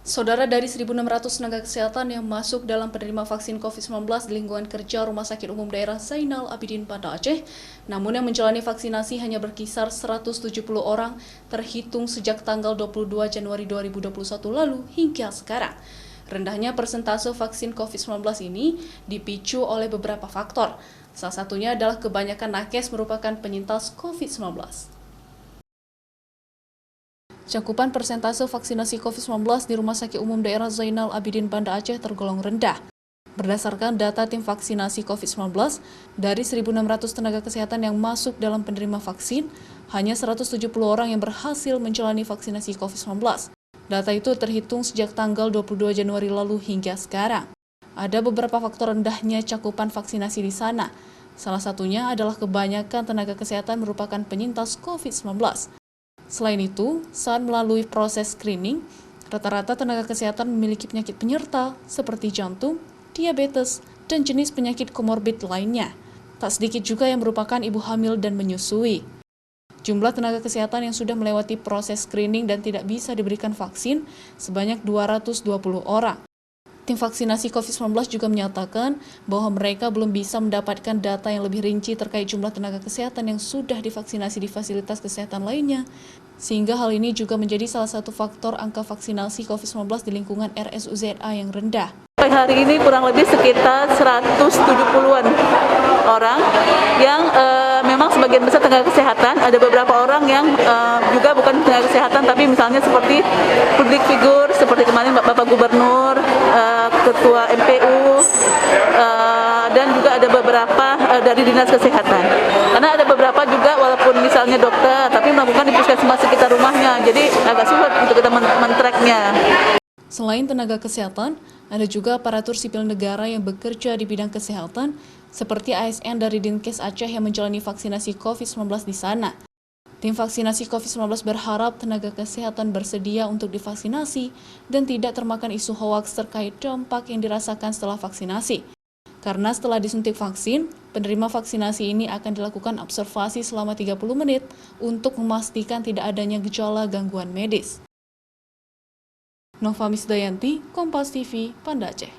Saudara, dari 1.600 tenaga kesehatan yang masuk dalam penerima vaksin COVID-19 di lingkungan kerja Rumah Sakit Umum Daerah Zainal Abidin Banda Aceh, namun yang menjalani vaksinasi hanya berkisar 170 orang terhitung sejak tanggal 22 Januari 2021 lalu hingga sekarang. Rendahnya persentase vaksin COVID-19 ini dipicu oleh beberapa faktor. Salah satunya adalah kebanyakan nakes merupakan penyintas COVID-19. Cakupan persentase vaksinasi COVID-19 di Rumah Sakit Umum Daerah Zainal Abidin Banda Aceh tergolong rendah. Berdasarkan data tim vaksinasi COVID-19, dari 1.600 tenaga kesehatan yang masuk dalam penerima vaksin, hanya 170 orang yang berhasil menjalani vaksinasi COVID-19. Data itu terhitung sejak tanggal 22 Januari lalu hingga sekarang. Ada beberapa faktor rendahnya cakupan vaksinasi di sana. Salah satunya adalah kebanyakan tenaga kesehatan merupakan penyintas COVID-19. Selain itu, saat melalui proses screening, rata-rata tenaga kesehatan memiliki penyakit penyerta seperti jantung, diabetes, dan jenis penyakit komorbid lainnya. Tak sedikit juga yang merupakan ibu hamil dan menyusui. Jumlah tenaga kesehatan yang sudah melewati proses screening dan tidak bisa diberikan vaksin sebanyak 220 orang. Tim vaksinasi COVID-19 juga menyatakan bahwa mereka belum bisa mendapatkan data yang lebih rinci terkait jumlah tenaga kesehatan yang sudah divaksinasi di fasilitas kesehatan lainnya, sehingga hal ini juga menjadi salah satu faktor angka vaksinasi COVID-19 di lingkungan RSUZA yang rendah. Hari ini kurang lebih sekitar 170-an orang yang memang sebagian besar tenaga kesehatan, ada beberapa orang yang juga bukan tenaga kesehatan tapi misalnya seperti public figure, seperti kemarin Bapak Gubernur, Ketua MPU, dan juga ada beberapa dari Dinas Kesehatan. Karena ada beberapa juga walaupun misalnya dokter, tapi melakukan di puskesmas sekitar rumahnya, jadi agak sulit untuk kita men-tracknya. Selain tenaga kesehatan, ada juga aparatur sipil negara yang bekerja di bidang kesehatan, seperti ASN dari Dinkes Aceh yang menjalani vaksinasi COVID-19 di sana. Tim vaksinasi COVID-19 berharap tenaga kesehatan bersedia untuk divaksinasi dan tidak termakan isu hoaks terkait dampak yang dirasakan setelah vaksinasi. Karena setelah disuntik vaksin, penerima vaksinasi ini akan dilakukan observasi selama 30 menit untuk memastikan tidak adanya gejala gangguan medis. Nova Misdayanti, Kompas TV, Banda Aceh.